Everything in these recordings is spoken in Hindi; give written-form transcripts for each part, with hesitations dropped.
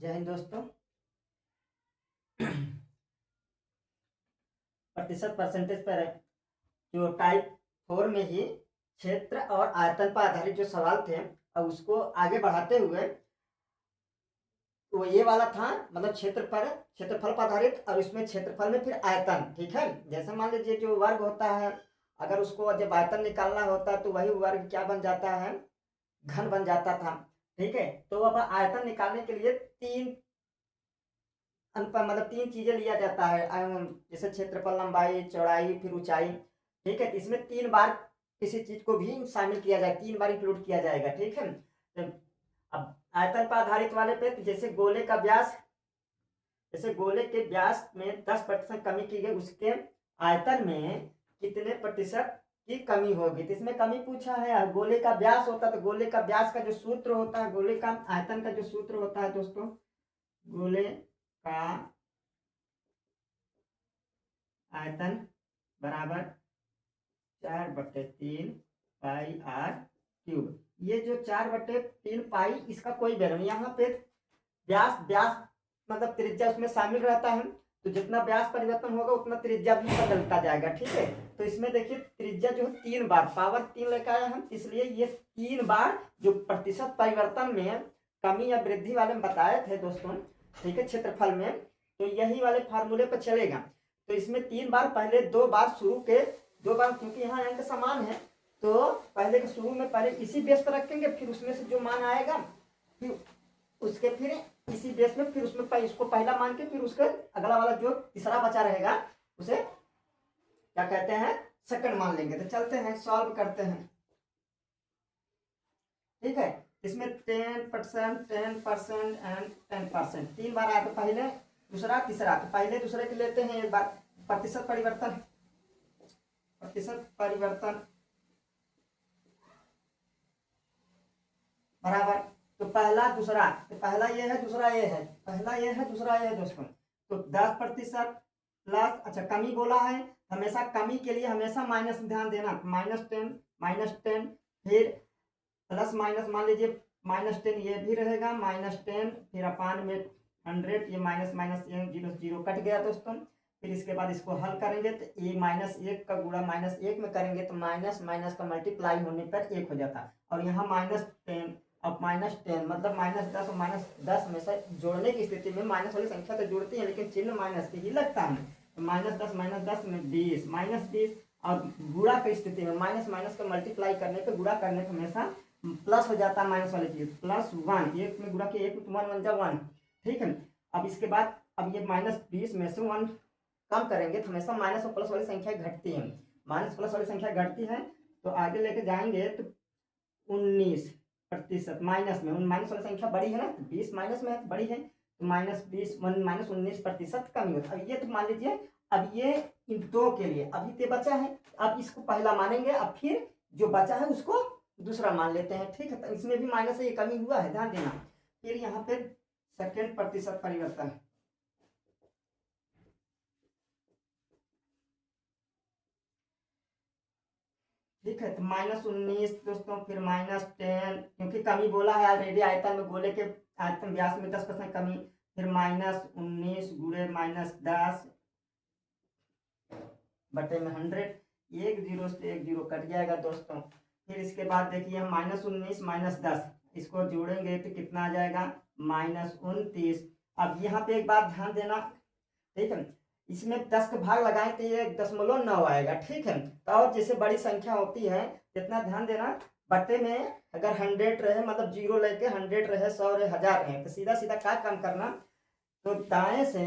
जय हिंद दोस्तों। प्रतिशत परसेंटेज पर जो टाइप 4 में ही क्षेत्र और आयतन पर आधारित जो सवाल थे, अब उसको आगे बढ़ाते हुए वो ये वाला था, मतलब क्षेत्रफल पर आधारित, और इसमें क्षेत्रफल में फिर आयतन। ठीक है, जैसे मान लीजिए जो वर्ग होता है, अगर उसको जब आयतन निकालना होता है तो वही वर्ग क्या बन जाता है, घन बन जाता था। ठीक है, तो अब आयतन निकालने के लिए मतलब तीन चीजें लिया जाता है, जैसे क्षेत्रफल, लंबाई, चौड़ाई, फिर ऊंचाई। ठीक है, इसमें 3 बार किसी चीज को भी शामिल किया जाए, 3 बार इंक्लूड किया जाएगा। ठीक है, तो अब आयतन पर आधारित वाले पे, तो जैसे गोले के व्यास में 10% कमी की गई, उसके आयतन में कितने प्रतिशत की कमी होगी। तो इसमें कमी पूछा है, गोले का व्यास होता है, तो गोले का व्यास का जो सूत्र होता है, गोले का आयतन का जो सूत्र होता है दोस्तों, गोले का आयतन बराबर 4/3 पाई आर क्यूब। ये जो 4/3 पाई, इसका कोई वैल्यू नहीं। यहाँ पे व्यास व्यास मतलब त्रिज्या उसमें शामिल रहता है, तो जितना व्यास परिवर्तन होगा उतना त्रिज्या भी बदलता जाएगा। ठीक है, तो इसमें देखिए त्रिज्या जो है 3 बार, पावर 3 लेकर आए हम, इसलिए ये 3 बार जो प्रतिशत परिवर्तन में कमी या वृद्धि वाले में बताए थे दोस्तों, ठीक है, क्षेत्रफल में, तो यही वाले फार्मूले पर चलेगा। तो इसमें 3 बार, पहले 2 बार शुरू के 2 बार, क्योंकि यहाँ अंक समान है, तो पहले के शुरू में पहले इसी बेस पर रखेंगे, फिर उसमें से जो मान आएगा, फिर उसके फिर इसी बेस में, फिर उसमें इसको पहला मान के, फिर उसके अगला वाला जो तीसरा बचा रहेगा उसे क्या कहते हैं, सेकंड मान लेंगे। तो चलते हैं, सॉल्व करते हैं। ठीक है, इसमें 10%, 10% एंड 10%, 3 बार आया, तो पहले दूसरा तीसरा, तो पहले दूसरे के लेते हैं एक बार। प्रतिशत परिवर्तन बराबर, तो पहला दूसरा, तो पहला ये है, दूसरा ये है, पहला ये है, दूसरा ये है दोस्तों। तो 10% प्लस, अच्छा कमी बोला है, हमेशा कमी के लिए हमेशा माइनस ध्यान देना, -10, फिर प्लस माइनस, मान लीजिए -10 ये भी रहेगा, -10, फिर अपान में 100, ये माइनस माइनस ये 0 0 कट गया दोस्तों। फिर इसके बाद इसको हल करेंगे, तो ये -1 का गुणा -1 में करेंगे, तो माइनस माइनस का मल्टीप्लाई होने पर 1 हो जाता, और यहाँ -10, अब -10 मतलब -10 और -10 में से जोड़ने की स्थिति में माइनस वाली संख्या तो जुड़ती है, लेकिन चिन्ह माइनस के ही लगता है। तो -10 में 20, -20, और गुणा की स्थिति में माइनस माइनस का मल्टीप्लाई करने पे, गुणा करने पे हमेशा प्लस हो जाता है, माइनस वाली चीज, +1, एक में गुणा के 1 में 1 1 जा 1। ठीक है, अब इसके बाद अब ये -20 में से 1 कम करेंगे, तो हमेशा माइनस और प्लस वाली संख्या घटती है, माइनस प्लस वाली संख्या घटती है। तो आगे लेके जाएंगे तो 19% माइनस में, माइनस वाली संख्या बड़ी है ना, तो 20 माइनस में बड़ी है, तो -20 -19% कमी होता है। अब ये तो मान लीजिए, अब ये इन दो के लिए अभी ते बचा है, अब इसको पहला मानेंगे, अब फिर जो बचा है उसको दूसरा मान लेते हैं। ठीक है, तो इसमें भी माइनस से ये कमी हुआ है, ध्यान देना। फिर यहाँ पे सेकेंड प्रतिशत परिवर्तन, ठीक है, तो -19 दोस्तों, फिर -10, क्योंकि कमी बोला है ऑलरेडी, आयतन में गोले के आयतन व्यास में 10% कमी, फिर -19 गुणे -10 बटे में 100, एक जीरो से एक जीरो कट जाएगा दोस्तों। फिर इसके बाद देखिए हम -19 -10 इसको जोड़ेंगे तो कितना आ जाएगा, -29। अब यहाँ पे एक बात ध्यान देना, ठीक है, इसमें 10 का भाग लगाएं तो ये 0.9 आएगा। ठीक है, तो और जैसे बड़ी संख्या होती है, जितना ध्यान देना, बटे में अगर 100 रहे, मतलब 0 लेके 100 रहे, 100 रहे, 1000 रहे, तो सीधा सीधा क्या काम करना, तो दाएं से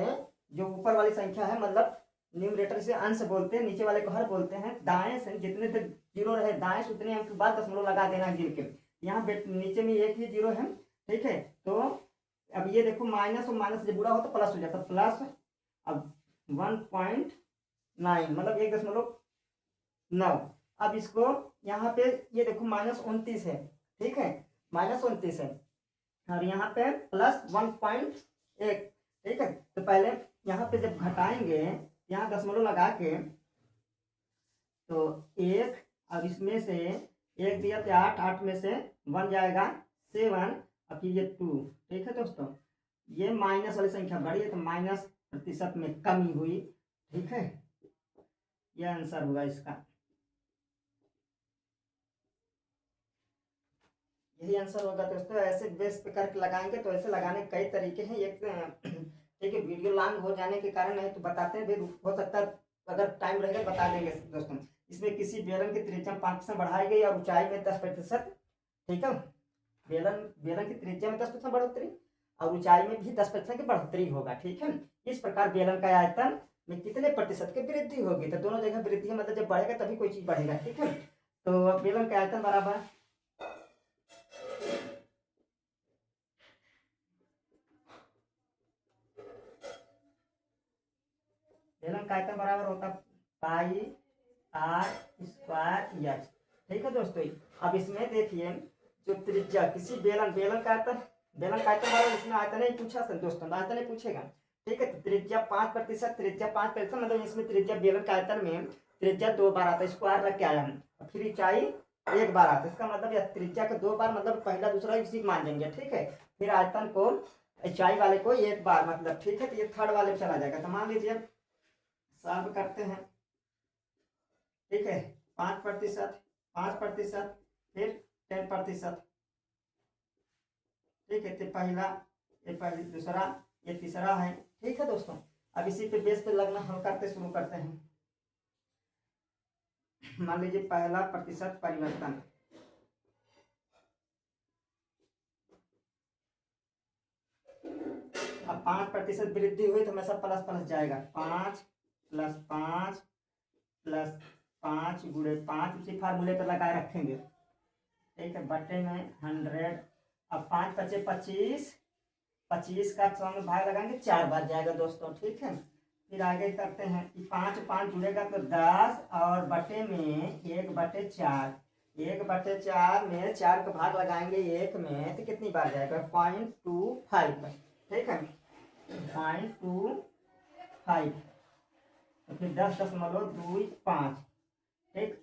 जो ऊपर वाली संख्या है, मतलब न्यूमरेटर से अंश बोलते हैं, नीचे वाले को हर बोलते हैं, दाएं से जितने तक 0 रहे, दाएं से उतने अंक के बाद दशमलव लगा देना गिर के। यहाँ नीचे में एक ही 0 है। ठीक है, तो अब ये देखो, माइनस और माइनस जब बुरा हो तो प्लस हो जाता, प्लस, अब 1.9 मतलब 1.9। अब इसको यहाँ पे ये देखो -29 है, ठीक है, -29 है, और यहाँ पे +1.1। ठीक है, तो पहले यहाँ पे जब घटाएंगे, यहाँ दशमलव लगा के, तो 1, और इसमें से 1 दिया तो 8 में से 1 जाएगा 7, और फिर ये 2। ठीक है दोस्तों, ये माइनस वाली संख्या बड़ी है तो माइनस प्रतिशत में कमी हुई। ठीक है, यह आंसर होगा इसका, यही आंसर होगा दोस्तों। ऐसे बेस पे करके लगाएंगे तो ऐसे लगाने के कई तरीके हैं। एक ठीक है, वीडियो लॉन्ग हो जाने के कारण नहीं तो बताते हैं, फिर हो सकता है अगर टाइम रहेगा बता देंगे दोस्तों। इसमें किसी बेलन की त्रिज्या 5% बढ़ाई गई और ऊंचाई में 10%। ठीक है, बेलन बेलन की त्रिज्या में 10% बढ़ोतरी और ऊंचाई में भी 10% की बढ़ोतरी होगा। ठीक है, इस प्रकार बेलन का आयतन में कितने प्रतिशत की वृद्धि होगी, तो दोनों जगह वृद्धि है, मतलब जब बढ़ेगा तभी कोई चीज बढ़ेगा। ठीक है, तो बेलन का आयतन बराबर बेलन का आयतन बराबर होता पाई आर स्क्वायर एच। ठीक है दोस्तों, अब इसमें देखिए जो त्रिज्या किसी बेलन का आयतन बराबर, इसमें आयतन नहीं पूछा सर दोस्तों, आयतन नहीं पूछेगा। ठीक है, तो त्रिज्या 5%, त्रिज्या 5% मतलब इसमें त्रिज्या बेलन का आयतन में त्रिज्या 2 बार आता है, स्क्वायर रख के आया हम, फिर ऊंचाई 1 बार आता है। इसका मतलब यह त्रिज्या का 2 बार मतलब पहला दूसरा इसी मान लेंगे। ठीक है, फिर आयतन को ऊंचाई वाले को 1 बार मतलब। ठीक है, तो ये थर्ड वाले में चला जाएगा। तो मान लीजिए सॉल्व करते हैं। ठीक है, 5%, 5%, फिर 10%। ठीक है, तो पहला ये पहले दूसरा ये तीसरा है। ठीक है दोस्तों, अब इसी पे बेस पे लगना हम शुरू करते हैं। मान लीजिए पहला प्रतिशत परिवर्तन, अब 5% वृद्धि हुई तो हमेशा प्लस प्लस जाएगा। 5 + 5 + 5 × 5 उसी फार्मूले पर लगाए रखेंगे। ठीक है, बटे में 100। अब 5 × 5 = 25, 25 का 100 में भाग लगाएंगे 4 बार जाएगा दोस्तों। ठीक है, फिर आगे करते हैं कि 5 5 जुड़ेगा तो 10 और बटे में 1/4, 1/4 में 4 का भाग लगाएंगे 1 में तो कितनी बार जाएगा 0.25। ठीक है, 0.25 तो फिर 10.25। ठीक,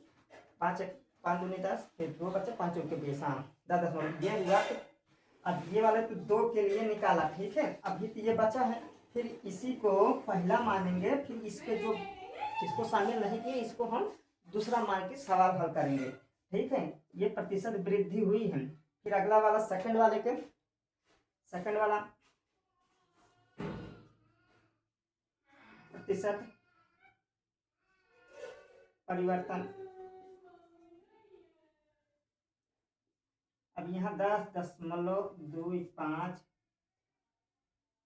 5 5 दूनी 10, फिर 2 बचे 5 के 20, हाँ 10.2 ये हुआ। अब ये वाले तो 2 के लिए निकाला। ठीक है, अभी तो ये बचा है, फिर इसी को पहला मानेंगे, फिर इसके जो जिसको शामिल नहीं किए इसको हम दूसरा मान के सवाल हल करेंगे। ठीक है, ये प्रतिशत वृद्धि हुई है। फिर अगला वाला सेकंड वाले के सेकंड वाला प्रतिशत परिवर्तन, अब यहाँ 10.25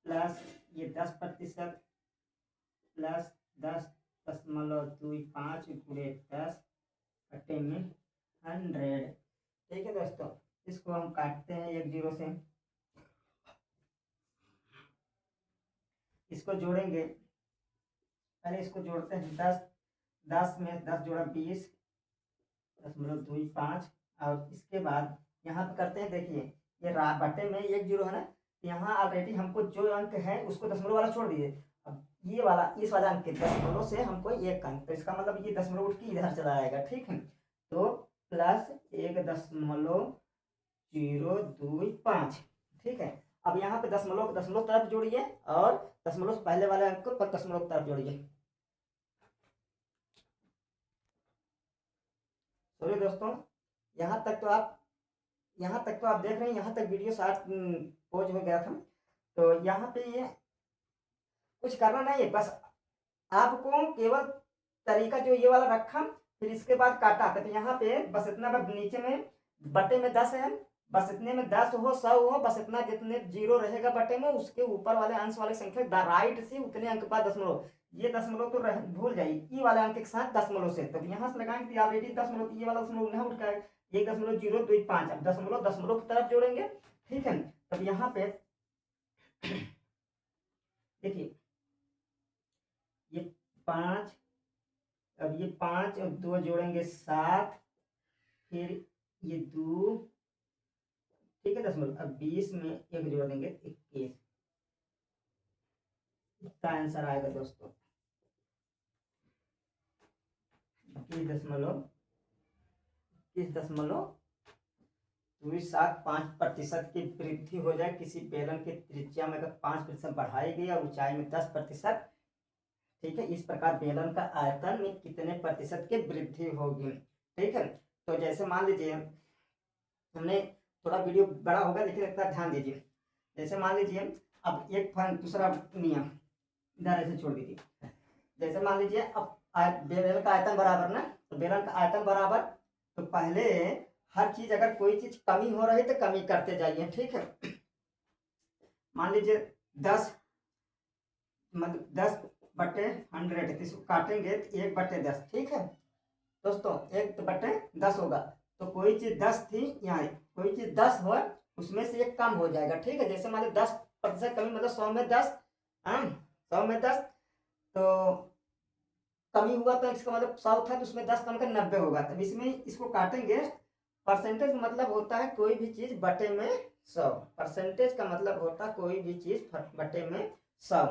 प्लस ये 10% प्लस 10.25 × 10 बटे में 100। ठीक है दोस्तों, इसको हम काटते हैं 1 0 से, इसको जोड़ेंगे। पहले इसको जोड़ते हैं। 10 में 10 जोड़ा 20, 10.25 और इसके बाद यहाँ पे करते हैं। देखिए ये बटे में 1 0 है ना, यहाँ ऑलरेडी हमको जो अंक है उसको दशमलव वाला छोड़ दीजिए। अब ये वाला इस वाला अंक के दशमलव से हमको 1 अंक, तो इसका मतलब ये दशमलव उठ के इधर चला आएगा। ठीक है, तो प्लस 1.025। ठीक है, अब यहाँ पे दशमलव तरफ जोड़िए और दशमलव पहले वाले अंक को दशमलव तरफ जोड़िए। सॉरी दोस्तों, यहाँ तक तो आप देख रहे हैं, यहाँ तक वीडियो शायद पॉज हो गया था। तो यहाँ पे ये कुछ करना नहीं है, बस आपको केवल तरीका जो ये वाला रखा, फिर इसके बाद काटा। तो यहाँ पे बस इतना, नीचे में बटे में 10 है, बस इतने में 10 हो 100 हो, बस इतना जितने 0 रहेगा बटे में उसके ऊपर वाले अंश वाले संख्या राइट से उतने अंक बाद दशमलव, ये दशमलव तो भूल जाइए, ई वाले अंक के साथ दशमलव से, तब यहाँ से लगाएंगे ऑलरेडी दशमलव, ये वाला दशमलव यहाँ उठ कर 1.025। अब दशमलव की तरफ जोड़ेंगे। ठीक है, तब यहाँ पे देखिए ये 5, अब ये 5 और 2 जोड़ेंगे 7, फिर ये 2। ठीक है, दशमलव, अब 20 में 1 जोड़ देंगे 21। इसका आंसर आएगा दोस्तों 21.22। 5% की वृद्धि हो जाए किसी बेलन की त्रिज्या में अगर 5% बढ़ाई गई और ऊंचाई में 10%, ठीक है, इस प्रकार बेलन का आयतन में कितने प्रतिशत की वृद्धि होगी। ठीक है, तो जैसे मान लीजिए हमने थोड़ा वीडियो बड़ा होगा लेकिन इतना ध्यान दीजिए। जैसे मान लीजिए अब एक दूसरा नियम इधर ऐसे छोड़ दीजिए। जैसे मान लीजिए अब बेलन का आयतन बराबर ना, तो बेलन का आयतन बराबर, तो पहले हर चीज अगर कोई चीज कमी हो रही तो कमी करते जाइए। ठीक है, मान लीजिए 10 मतलब 10/100, इसको काटेंगे तो 1/10। ठीक है दोस्तों, 1/10 होगा, तो कोई चीज 10 थी, यहाँ कोई चीज 10 हो, उसमें से एक कम हो जाएगा। ठीक है, जैसे मान लो 10% कमी मतलब 100 में 10, 100 में 10, तो कमी हुआ तो इसका मतलब 100 था तो उसमें 10 कम कर 90 होगा। तब इसमें इसको काटेंगे, परसेंटेज का मतलब होता है कोई भी चीज बटे में 100, परसेंटेज का मतलब होता है कोई भी चीज बटे में 100।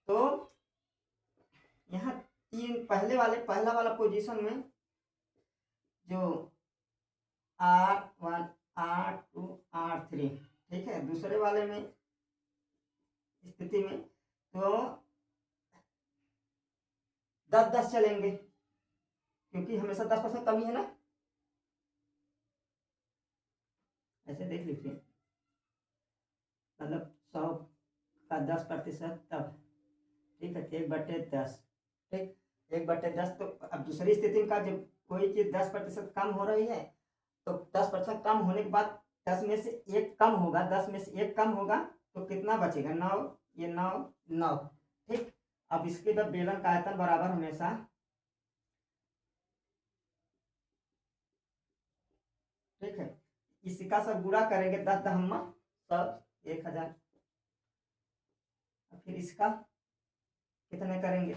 तो यहाँ पहला वाला पोजीशन में जो R1 R2 R3, ठीक है, दूसरे वाले में स्थिति में तो 10-10 चलेंगे क्योंकि हमेशा 10% कमी है ना। ऐसे देख लीजिए, मतलब 100 का 10%, तब ठीक है 1/10। ठीक, 1/10। तो अब दूसरी स्थिति का जब कोई चीज 10% कम हो रही है तो 10% कम होने के बाद 10 में से 1 कम होगा, 10 में से 1 कम होगा तो कितना बचेगा, 9, ये 9 9। ठीक, अब इसके बाद बेलन का आयतन बराबर हमेशा ठीक है, इसका सब गुणा करेंगे 10 दहम्मा सब 1000, फिर इसका कितने करेंगे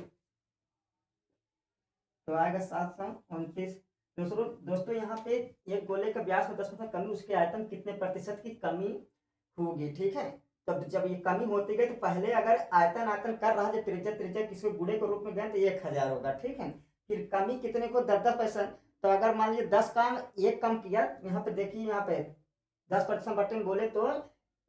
तो आएगा 729। दोस्तों यहाँ पे एक गोले का व्यास में 10% कमी, उसके आयतन कितने प्रतिशत की कमी होगी। ठीक है, तब जब ये कमी होती गई तो पहले अगर आयतन कर रहा है त्रिज्या किसी गुणे के रूप में गए तो 1000 होगा। ठीक है, फिर कमी कितने को 10%, तो अगर मान लीजिए 10 का 1 कम किया, यहाँ पे देखिए यहाँ पे 10% बटे में बोले तो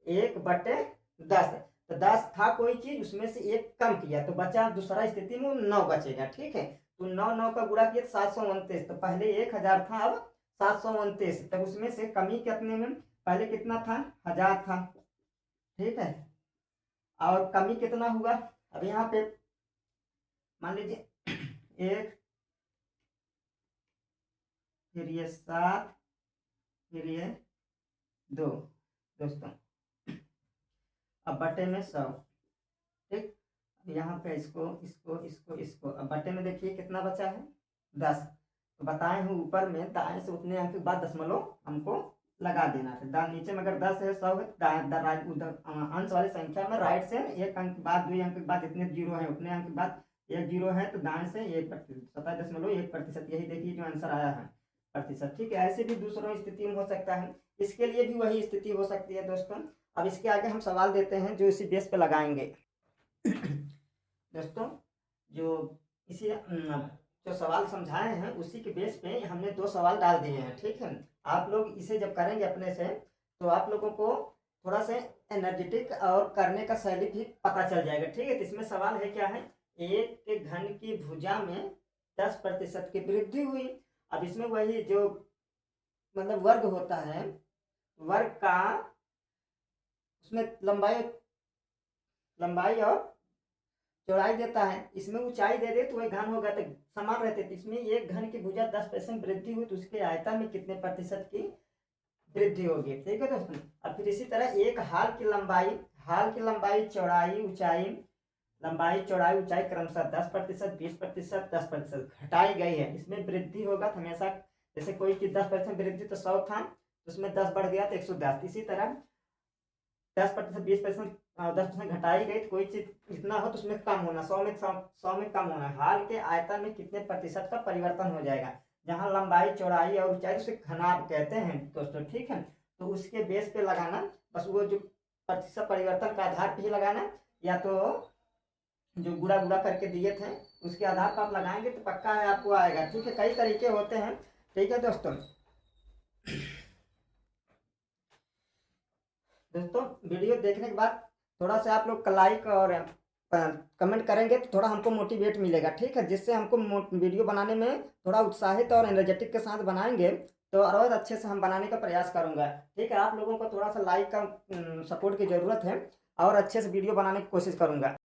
1/10, तो 10 था कोई चीज उसमें से 1 कम किया तो बचा दूसरा स्थिति में 9 बचेगा। ठीक है, तो 9 का गुणा किया 729, तो पहले 1000 था अब 729, तब उसमें से कमी कितने में, पहले कितना था 1000 था। ठीक है, और कमी कितना हुआ, अब यहाँ पे मान लीजिए 1, फिर ये 7, फिर ये 2 दोस्तों, अब बटे में 100। ठीक, यहाँ पे इसको अब बटे में देखिए कितना बचा है 10, तो बताए हूँ ऊपर में दाएं से उतने अंक के बाद दशमलव हमको लगा देना है। नीचे में अगर 10 है 100 है, उधर अंश वाली संख्या में राइट से 1 अंक के बाद 2 अंक के बाद जितने जीरो है उतने अंक के बाद 1 जीरो है, तो दाएं से 27.1%, यही देखिए जो आंसर आया है प्रतिशत। ठीक है, ऐसे भी दूसरों स्थिति में हो सकता है, इसके लिए भी वही स्थिति हो सकती है दोस्तों। अब इसके आगे हम सवाल देते हैं जो इसी बेस पे लगाएंगे। दोस्तों जो इसी जो सवाल समझाए हैं उसी के बेस पे हमने 2 सवाल डाल दिए हैं। ठीक है, आप लोग इसे जब करेंगे अपने से तो आप लोगों को थोड़ा सा एनर्जेटिक और करने का शैली भी पता चल जाएगा। ठीक है, तो इसमें सवाल है क्या है, 1 के घन की भुजा में 10% की वृद्धि हुई। अब इसमें वही जो मतलब वर्ग होता है, वर्ग का उसमें लंबाई और चौड़ाई देता है, इसमें ऊंचाई दे दे तो वही घन होगा, तो समान रहते। तो इसमें एक घन की भुजा 10% वृद्धि हुई तो उसके आयतन में कितने प्रतिशत की वृद्धि होगी। ठीक है दोस्तों, अब फिर इसी तरह एक हाल की लंबाई चौड़ाई ऊंचाई क्रमशः 10%, 20%, 10% घटाई गई है, इसमें वृद्धि होगा तो हमेशा जैसे कोई चीज 10% वृद्धि तो 100 था तो उसमें 10 बढ़ गया तो 110, इसी तरह 10%, 20%, 10% घटाई गई तो कोई चीज इतना हो तो उसमें कम होना, 100 में कम होना। हाल के आयतन में कितने प्रतिशत का परिवर्तन हो जाएगा, जहां लंबाई चौड़ाई और ऊंचाई उसे घनाभ कहते हैं दोस्तों। ठीक है, तो उसके बेस पे लगाना, बस वो जो प्रतिशत परिवर्तन का आधार पे ही लगाना, या तो जो गुड़ा करके दिए थे उसके आधार पर आप लगाएंगे तो पक्का है आपको आएगा। ठीक है, कई तरीके होते हैं। ठीक है दोस्तों, दोस्तों वीडियो देखने के बाद थोड़ा सा आप लोग लाइक और कमेंट करेंगे तो थोड़ा हमको मोटिवेट मिलेगा, ठीक है, जिससे हमको वीडियो बनाने में थोड़ा उत्साहित और एनर्जेटिक के साथ बनाएंगे तो और अच्छे से हम बनाने का प्रयास करूंगा। ठीक है, आप लोगों को थोड़ा सा लाइक का सपोर्ट की ज़रूरत है और अच्छे से वीडियो बनाने की कोशिश करूंगा।